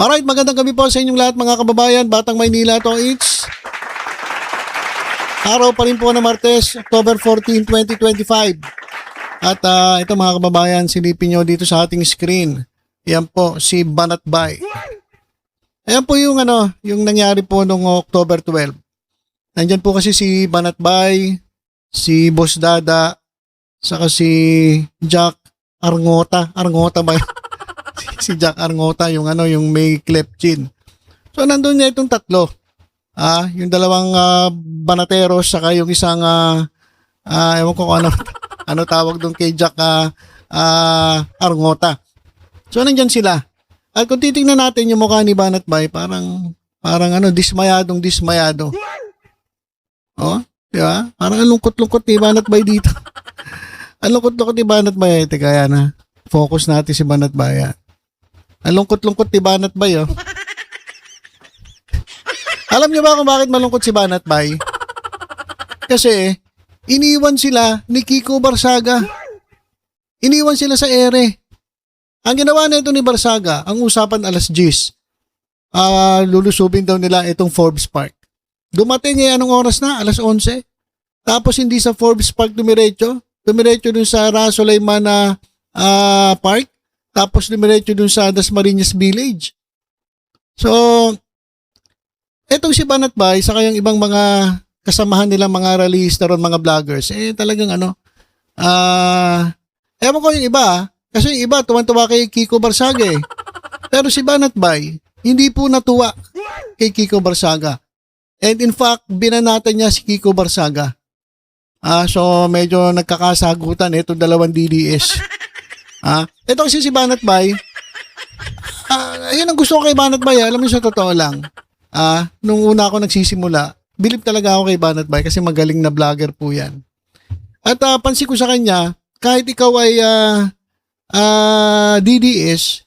Alright, magandang gabi po sa inyong lahat mga kababayan. Batang Maynila to, it's araw pa rin po na Martes, October 14, 2025. At ito mga kababayan, silipin nyo dito sa ating screen. Yan po, si Banatbay. Ayan po yung yung nangyari po noong October 12. Nandyan po kasi si Banatbay, si Boss Dada, saka si Jack Arngota. Arngota ba? Si Jack Arngota, yung yung may cleft chin. So nandun niya itong tatlo. Yung dalawang banateros, saka yung isang ewan ko kung ano tawag doon kay Jack Arngota. So nandyan sila. At kung titingnan natin yung mukha ni Banatbay, parang dismayado. Oh, di ba? Parang ang lungkot-lungkot ni Banatbay dito. Ang lungkot-lungkot ni Banatbay. Teka yan focus natin si Banatbay. Ang lungkot-lungkot ni Banatbay, oh. Alam niyo ba kung bakit malungkot si Banatbay? Kasi iniwan sila ni Kiko Barsaga. Iniwan sila sa ere. Ang ginawa na ito ni Barsaga, ang usapan alas 10. Lulusubin daw nila itong Forbes Park. Dumating anong oras na? Alas 11. Tapos hindi sa Forbes Park dumiretso dun sa Rasolayman Park. Tapos dumiretso dun sa Dasmariñas Village. So, etong si Banatbay, saka yung ibang mga kasamahan nila, mga rallyista ron, mga vloggers, talagang ewan ko yung iba, kasi yung iba, tuwan-tuwa kay Kiko Barsaga eh. Pero si Banatbay, hindi po natuwa kay Kiko Barsaga. And in fact, binanatan niya si Kiko Barsaga. So, medyo nagkakasagutan itong dalawang DDS. Ito kasi si Banatbay, ayun ang gusto ko kay Banatbay, alam mo sa totoo lang. Nung una ako nagsisimula, bilib talaga ako kay Banatbay kasi magaling na vlogger po yan. At pansin ko sa kanya, kahit ikaw ay DDS,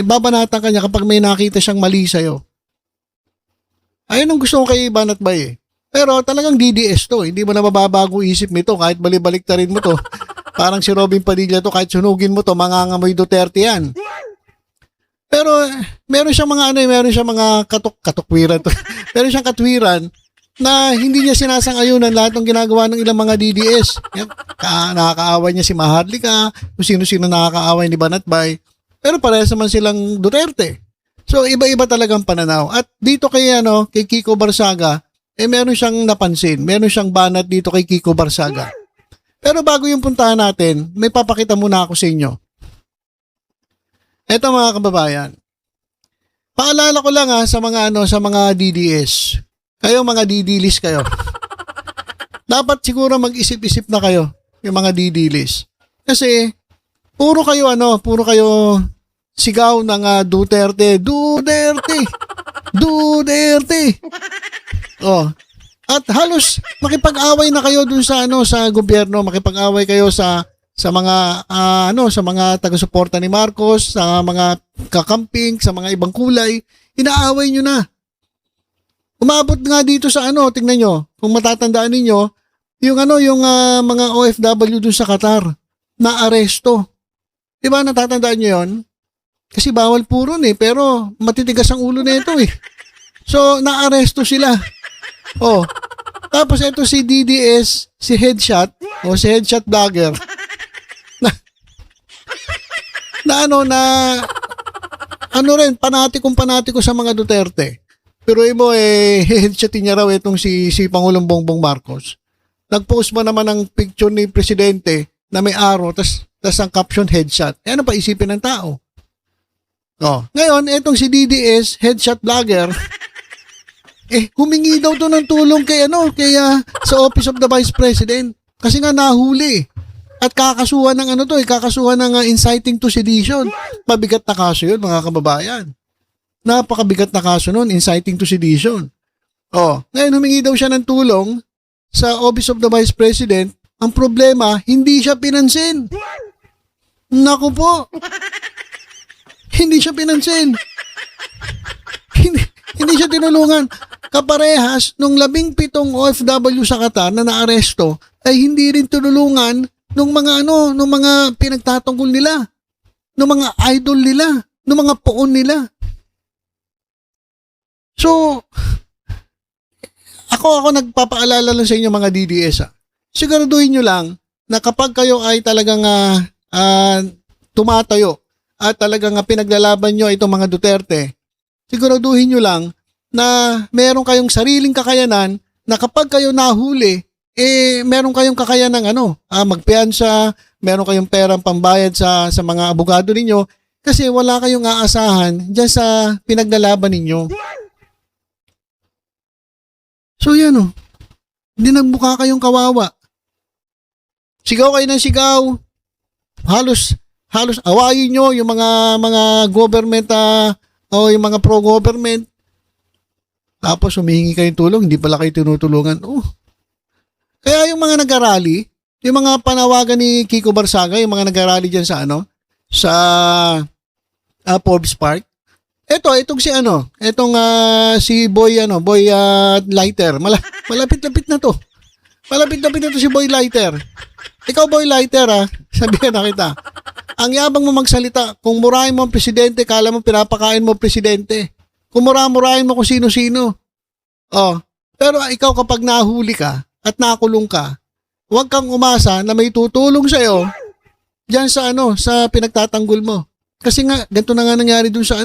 babanatan ka niya kapag may nakita siyang mali sa'yo. Ayun ang gusto ko kay Banatbay eh. Pero talagang DDS to, hindi mo na mababago isip nito kahit balibalik ta rin mo to. Parang si Robin Padilla to, kahit sunugin mo to, mangangamoy Duterte yan. Pero meron siyang mga katukwiran to. Meron siyang katwiran na hindi niya sinasang-ayunan lahat ng ginagawa ng ilang mga DDS. Nakakaaway niya si Maharlika, kung sino-sino nakakaaway ni Banatbay. Pero parehas naman silang Duterte. So iba-iba talagang pananaw. At dito kay Kiko Barsaga, meron siyang napansin, meron siyang banat dito kay Kiko Barsaga. Pero bago yung puntahan natin, may papakita muna ako sa inyo. Eto mga kababayan. Paalala ko lang sa mga DDS. Kayo mga DD-list kayo. Dapat siguro mag-isip-isip na kayo yung mga DD-list. Kasi puro kayo sigaw ng Duterte. Oh. At halos makipag-away na kayo dun sa sa gobyerno, makipag-away kayo sa mga sa mga taga-suporta ni Marcos, sa mga kakamping, sa mga ibang kulay, inaaway nyo na. Umabot nga dito sa tingnan nyo, kung matatandaan ninyo, yung mga OFW dun sa Qatar na aresto. 'Di ba natatandaan nyo 'yon? Kasi bawal puro pero matitigas ang ulo nito eh. So naaresto sila. Oh. Tapos ito si DDS, si Headshot, si Headshot vlogger. Panatiko sa mga Duterte. Pero headshotin niya raw itong si Pangulong Bongbong Marcos. Nag-post ba naman ng picture ni Presidente na may arrow, tas ang caption headshot. Ano pa isipin ng tao? Oh, ngayon, itong si DDS, Headshot vlogger, humingi daw to ng tulong kay sa Office of the Vice President. Kasi nga nahuli. At kakasuhan ng kakasuhan ng inciting to sedition. Mabigat na kaso yun, mga kababayan. Napakabigat na kaso nun, inciting to sedition. Oh, ngayon humingi daw siya ng tulong sa Office of the Vice President. Ang problema, hindi siya pinansin. Naku po. Hindi siya pinansin. Hindi siya tinulungan. Kaparehas nung 17 OFW sa Qatar na naaresto ay hindi rin tinulungan nung mga pinagtatanggol nila, nung mga idol nila. ng mga poon nila. So, ako nagpapaalala lang sa inyo mga DDS. Siguraduhin nyo lang na kapag kayo ay talagang tumatayo at talagang pinaglalaban nyo itong mga Duterte, siguraduhin nyo lang na meron kayong sariling kakayanan na kapag kayo nahuli, meron kayong kakayanan magpiyansa, meron kayong perang pambayad sa mga abogado ninyo kasi wala kayong aasahan dyan sa pinaglalaban ninyo. So yan hindi nagbuka kayong kawawa. Sigaw kayo ng sigaw. Halos awayin nyo yung mga government o yung mga pro-government. Tapos humihingi kayong tulong, hindi pala kayo tinutulungan. Kaya yung mga nag-arally, yung mga panawagan ni Kiko Barsaga, yung mga nag-arally dyan sa Forbes Park. Itong si Boy Lighter. Malapit-lapit na to. Malapit-lapit na to si Boy Lighter. Ikaw Boy Lighter sabihan na kita. Ang yabang mo magsalita, kung murahin mo ang presidente, kala mo pinapakain mo presidente. Kung murahin mo kung sino-sino. Pero ikaw kapag nahuli ka at nakulong ka, huwag kang umasa na may tutulong sa'yo diyan sa pinagtatanggol mo. Kasi nga, ganito na nga nangyari dun sa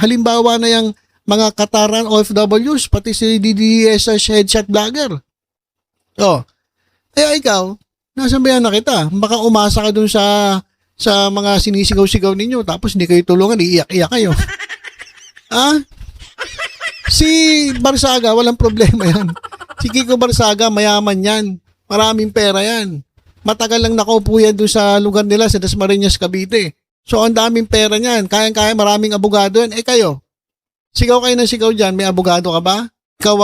halimbawa na yung mga Kataran OFWs, pati si DDS headshot vlogger. Kaya ikaw, nasabayan na kita. Baka umasa ka dun sa mga sinisigaw-sigaw ninyo, tapos hindi kayo tulungan, iiyak-iyak kayo. Si Barsaga, walang problema yan. Si Kiko Barsaga, mayaman yan. Maraming pera yan. Matagal lang nakaupo yan dun sa lugar nila sa Dasmariñas, Cavite. So, ang daming pera niyan. Kayang-kaya, maraming abogado yan. Kayo, sigaw kayo ng sigaw dyan. May abogado ka ba? Ikaw,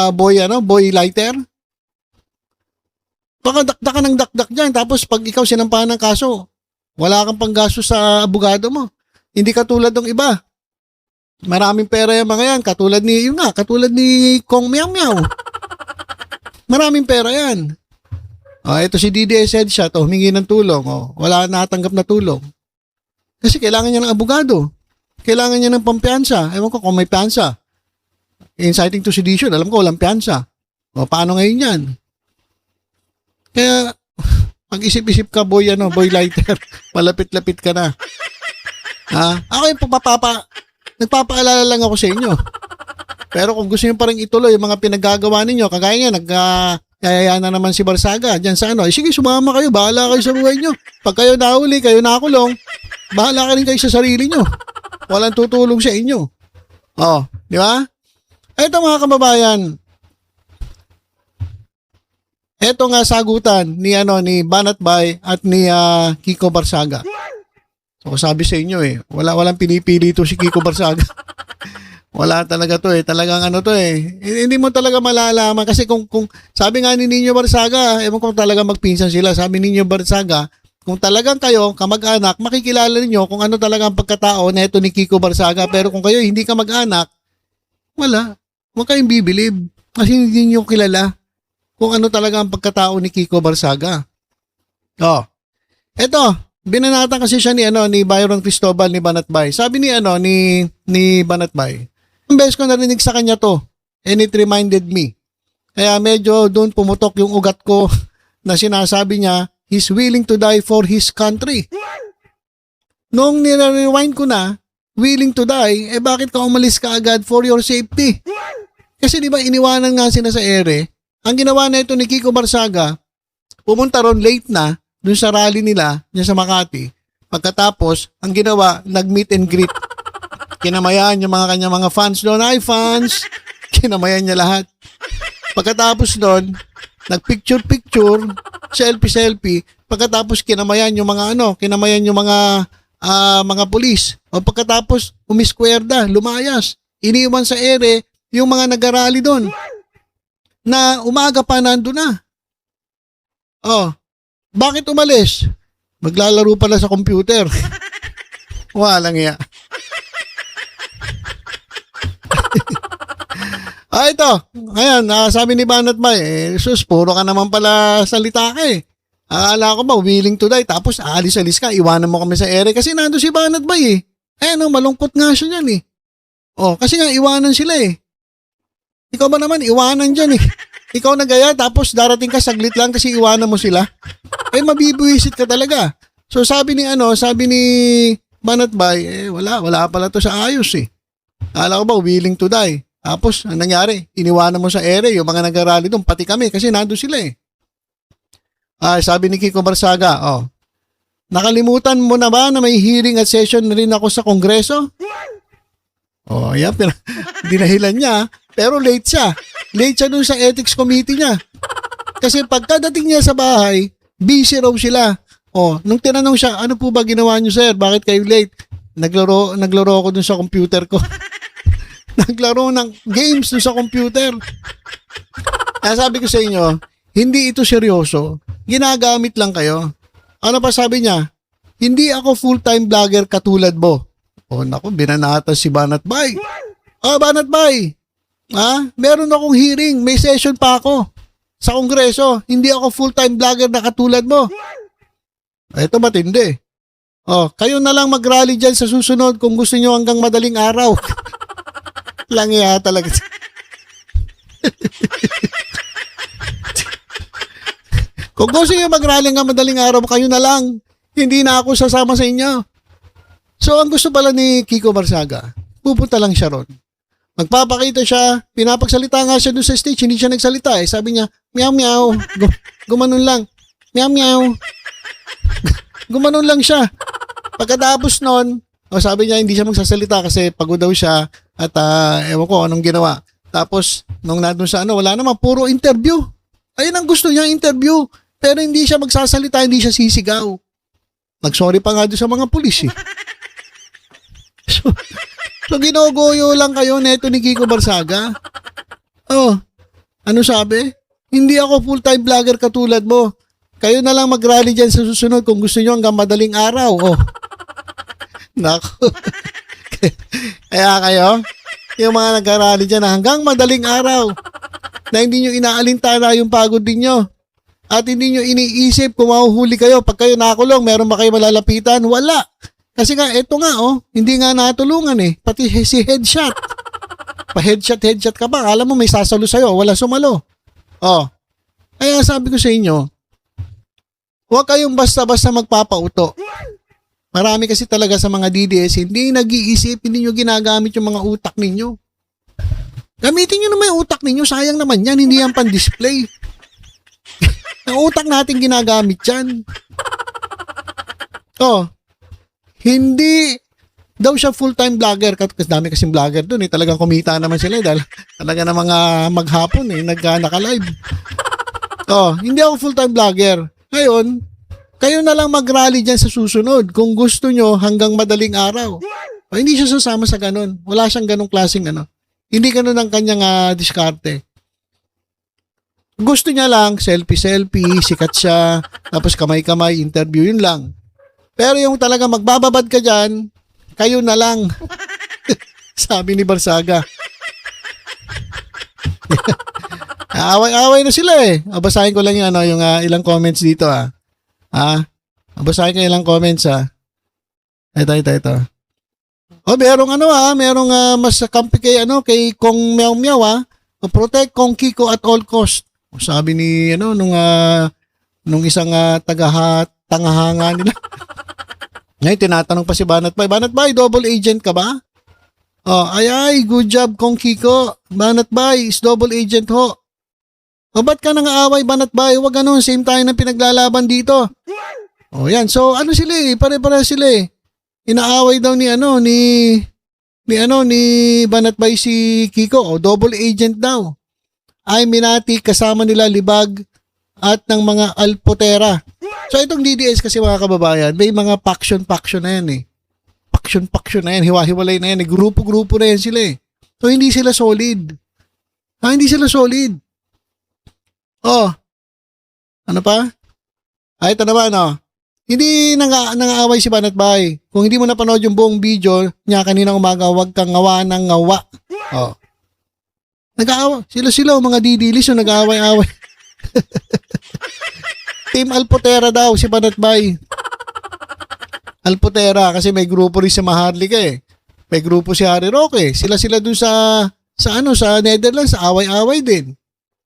Boy Lighter? Baka dakdak ka ng dakdak dyan. Tapos, pag ikaw sinampahan ng kaso, wala kang panggasto sa abogado mo. Hindi katulad ng iba. Maraming pera yung mga yan. Katulad ni Kong Meow Meow. Maraming pera yan. Ito si DDS headshot, humingi ng tulong, wala natanggap na tulong. Kasi kailangan niya ng abogado. Kailangan niya ng pampiyansa. Ewan ko kung may piyansa. Inciting to sedition, alam ko walang piyansa. Paano ngayon yan? Kaya, pag-isip-isip ka, Boy Lighter, malapit-lapit ka na. Ako yung nagpapaalala lang ako sa inyo. Pero kung gusto niyo pa rin ituloy yung mga pinaggagawa ninyo, kagaya nga, kaya na naman si Barsaga dyan sa sige, sumama kayo, bahala kayo sa buhay nyo. Pag kayo nahuli, kayo nakulong, bahala ka rin kayo sa sarili nyo. Walang tutulong sa inyo. Di ba? Ito mga kababayan, ito nga sagutan ni Banat Bay at ni Kiko Barsaga. So sabi sa inyo walang pinipili to si Kiko Barsaga. Wala talaga to talagang hindi mo talaga malalaman kasi kung sabi nga ni Nino Barsaga, ewan kung talaga magpinsan sila, sabi ni Nino Barsaga, kung talagang kayo kamag-anak, makikilala niyo kung ano talaga ang pagkatao na ito ni Kiko Barsaga, pero kung kayo hindi kamag-anak, huwag kayong bibilib kasi hindi niyo kilala kung ano talaga ang pagkatao ni Kiko Barsaga. Eto, binanatan kasi siya ni Byron Cristobal ni Banat Bay. Sabi ni Banat Bay, ang beses ko narinig sa kanya to, and it reminded me. Kaya medyo doon pumutok yung ugat ko na sinasabi niya, he's willing to die for his country. Nung nire-rewind ko na, willing to die, bakit ka umalis ka agad for your safety? Kasi di ba iniwanan nga sila sa ere, ang ginawa na ito ni Kiko Barsaga, pumunta ron late na, dun sa rally nila, dyan sa Makati. Pagkatapos, ang ginawa, nag-meet and greet. Kinamayan yung mga kanya mga fans doon. Hi fans! Kinamayan niya lahat. Pagkatapos doon, nagpicture-picture, selfie-selfie. Pagkatapos kinamayan yung mga mga pulis. O pagkatapos, umiskwerda, lumayas. Iniwan sa ere yung mga nag-arali doon. Na umaga pa nandun na. Bakit umalis? Maglalaro pala sa computer. Walang iya. Ito. Ngayon, sabi ni Banat Bay, sus, puro ka naman pala salita ka Akala ko ba, willing to die, tapos aalis-alis ka, iwanan mo kami sa ere kasi nando si Banat Bay Malungkot nga siya niyan eh. Kasi nga iwanan sila eh. Ikaw ba naman, iwanan dyan eh. Ikaw nagaya, tapos darating ka saglit lang kasi iwanan mo sila. Mabibuwisit ka talaga. So sabi ni Banat Bay, wala pala to sa ayos eh. Akala ko ba, willing to die. Tapos, ang nangyari, iniwanan mo sa ere, yung mga nag-arali doon, pati kami, kasi nandun sila eh. Sabi ni Kiko Barsaga, nakalimutan mo na ba na may hearing at session na rin ako sa Kongreso? Ayan, dinahilan niya, pero late siya. Late siya dun sa ethics committee niya. Kasi pagkadating niya sa bahay, busy raw sila. Nung tinanong siya, ano po ba ginawa niyo, sir? Bakit kayo late? Naglaro ako dun sa computer ko. Naglaro ng games dun sa computer. Kaya sabi ko sa inyo, hindi ito seryoso. Ginagamit lang kayo. Ano pa sabi niya? Hindi ako full-time vlogger katulad mo. Naku, binanatan si Banat Bay. Banat Bay. Meron akong hearing. May session pa ako sa Kongreso. Hindi ako full-time vlogger na katulad mo. Ito matindi. Kayo na lang mag-rally dyan sa susunod kung gusto nyo hanggang madaling araw. Langya talaga. Kung gusto nyo mag-rally hanggang madaling araw, kayo na lang. Hindi na ako sasama sa inyo. So, ang gusto pala ni Kiko Barsaga, pupunta lang siya ron. Magpapakita siya, pinapagsalita nga siya doon sa stage, hindi siya nagsalita eh. Sabi niya, meow meow, gumanon lang. Meow meow. Gumanon lang siya. Pagkatapos nun, sabi niya hindi siya magsasalita kasi pagod daw siya at ewan ko anong ginawa. Tapos, nung nandun sa wala naman, puro interview. Ayun ang gusto niya, interview. Pero hindi siya magsasalita, hindi siya sisigaw. Nag-sorry pa nga doon sa mga pulis eh. So ginogoyo lang kayo neto ni Kiko Barsaga. Ano sabi? Hindi ako full-time vlogger katulad mo. Kayo na lang mag-rally dyan sa susunod kung gusto nyo hanggang madaling araw. Naku. Kaya kayo, yung mga nag-rally dyan na hanggang madaling araw na hindi nyo inaalintana yung pagod ninyo at hindi nyo iniisip kung mahuhuli kayo. Pag kayo nakulong, meron ba kayo malalapitan? Wala. Kasi nga, eto nga, hindi nga natulungan eh. Pati si headshot. Pa-headshot ka pa. Alam mo, may sasalo sa'yo. Wala sumalo. Kaya sabi ko sa inyo, huwag kayong basta-basta magpapauto. Marami kasi talaga sa mga DDS, hindi nag-iisip, hindi nyo ginagamit yung mga utak ninyo. Gamitin nyo naman yung utak ninyo. Sayang naman yan. Hindi yan pan-display. Ang utak natin ginagamit yan. Hindi daw siya full-time vlogger kasi dami kasing vlogger doon eh. Talagang kumita naman sila dahil talaga na mga maghapon eh naka-live. Hindi ako full-time vlogger. Ngayon, kayo na lang mag-rally dyan sa susunod kung gusto nyo hanggang madaling araw. Hindi siya sasama sa ganun. Wala siyang ganung klaseng Hindi ganun ang kanyang diskarte. Gusto niya lang selfie, sikat siya, tapos kamay-kamay, interview, yun lang. Pero yung talaga magbababad ka dyan, kayo na lang. Sabi ni Barsaga. Away-away na sila eh. Basahin ko lang yung, yung ilang comments dito Basahin ko ilang comments Ito. Merong mas kampi kay Kong Meow Meow protect Kong Kiko at all cost. Sabi ni nung isang tangahanga nila. Ngayon, tinatanong pa si Banat Bay, double agent ka ba? Ay, good job, Kong Kiko. Banat Bay is double agent ho. Ba't ka nang aaway, Banat Bay? Huwag same tayo na pinaglalaban dito. Yan. So, sila eh? Pare-pare sila eh. Inaaway daw ni Banat Bay si Kiko. Double agent daw. Ay, minati kasama nila Libag at ng mga Alpotera. So itong DDS kasi mga kababayan, may mga faction na yan eh. Faction na yan, hiwa-hiwalay na yan, grupo-grupo na yan sila eh. So hindi sila solid. Hindi sila solid. Ano pa? Ito naman Hindi nangaaway si Banat Bay. Kung hindi mo napanood yung buong video niya kanina umaga, huwag kang ngawa ng ngawa. Nag-aawa. Sila mga didilis yung nag-aaway-aaway. Team Alpotera daw si Banat Bay. Alputera kasi may grupo rin si Maharlika eh. May grupo si Harry Roque. Sila dun sa Netherlands, away-away din.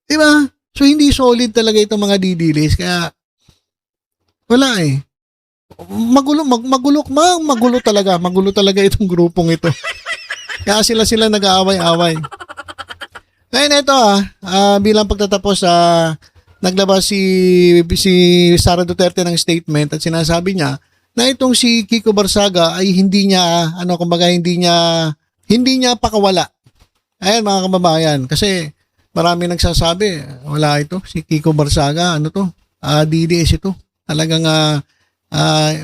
Di ba? So hindi solid talaga itong mga didilis kaya wala eh. Magulo talaga itong grupong ito. Kaya sila nag-aaway-away. Ngayon ito bilang pagtatapos naglabas si Sara Duterte ng statement at sinasabi niya na itong si Kiko Barsaga ay hindi niya pakawala. Ayan mga kababayan, kasi marami nagsasabi, wala ito, si Kiko Barsaga, DDS ito. Talagang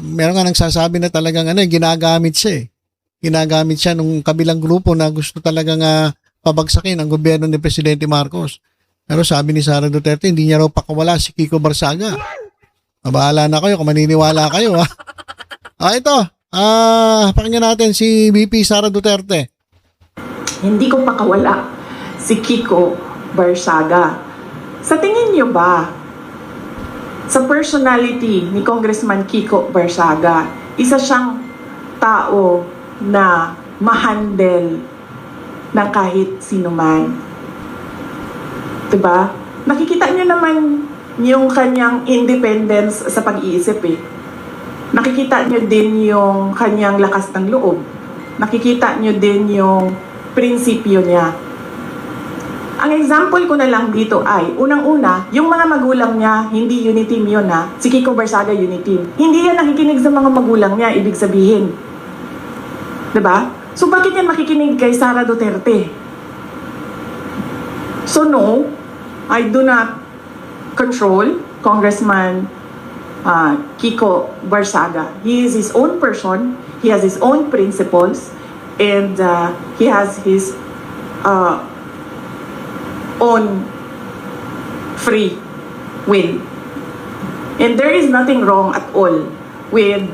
meron nga nagsasabi na talagang ginagamit siya eh. Ginagamit siya nung kabilang grupo na gusto talagang pabagsakin ang gobyerno ni Presidente Marcos. Pero sabi ni Sara Duterte, hindi niya raw pakawala si Kiko Barsaga. Mabahala na kayo kung maniniwala kayo ha. Ito, pakinggan natin si VP Sara Duterte. Hindi ko pakawala si Kiko Barsaga. Sa tingin niyo ba, sa personality ni Congressman Kiko Barsaga, isa siyang tao na ma-handle ng kahit sino man? Diba? Nakikita niyo naman yung kanyang independence sa pag-iisip eh. Nakikita niyo din yung kanyang lakas ng loob. Nakikita niyo din yung prinsipyo niya. Ang example ko na lang dito ay, unang-una, yung mga magulang niya, hindi unity yun ha. Si Kiko Barsaga unity. Hindi yan nakikinig sa mga magulang niya, ibig sabihin. Diba? So bakit yan makikinig kay Sara Duterte? So no, I do not control Congressman Kiko Barsaga. He is his own person, he has his own principles, and he has his own free will. And there is nothing wrong at all with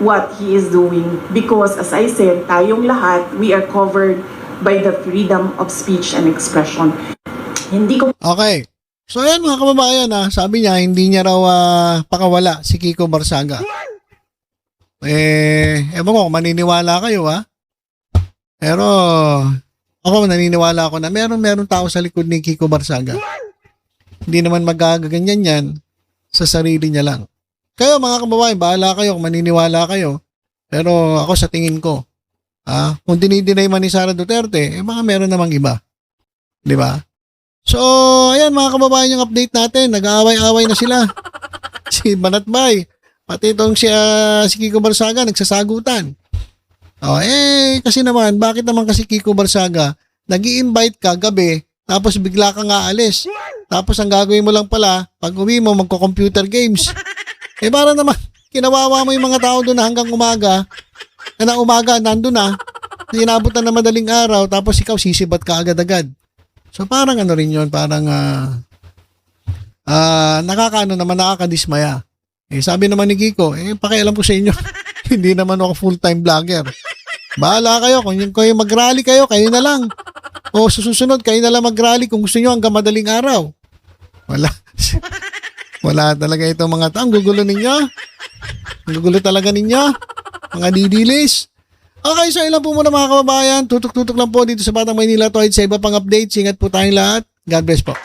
what he is doing because as I said, tayong lahat, we are covered by the freedom of speech and expression. Hindi ko... Okay. So ayan mga kababayan sabi niya hindi niya raw pakawala si Kiko Barsaga. Ewan ko kung maniniwala kayo Pero ako naniniwala ako na meron tao sa likod ni Kiko Barsaga. Hindi naman magagaganyan yan sa sarili niya lang. Kayo mga kababayan, bahala kayo kung maniniwala kayo. Pero ako sa tingin ko, kung dinidinay man ni Sara Duterte, baka meron namang iba. Di ba? So, ayan mga kababayan yung update natin. Nag-aaway-aaway na sila. Si Banatbay, pati itong si Kiko Barsaga, nagsasagutan. Kasi naman, bakit naman kasi Kiko Barsaga, nag-i-invite ka gabi, tapos bigla kang aalis. Tapos ang gagawin mo lang pala, pag uwi mo, magko-computer games. Para naman, kinawawa mo yung mga tao doon na hanggang umaga, nandun na, inabot na na madaling araw, tapos ikaw sisibat ka agad-agad. So parang rin yun, parang nakakadismaya. Sabi naman ni Kiko, pakialam ko sa inyo, hindi naman ako full-time vlogger. Bahala kayo, kung kayo mag-rally kayo na lang. O susunod, kayo na lang mag-rally kung gusto nyo hanggang madaling araw. Wala talaga itong mga tao. Ang gugulo ninyo. Ang gugulo talaga ninyo. Mga didilis. Okay, so ilan po muna mga kababayan. Tutok-tutok lang po dito sa Batang Maynila. Sa iba pang updates. Ingat po tayong lahat. God bless po.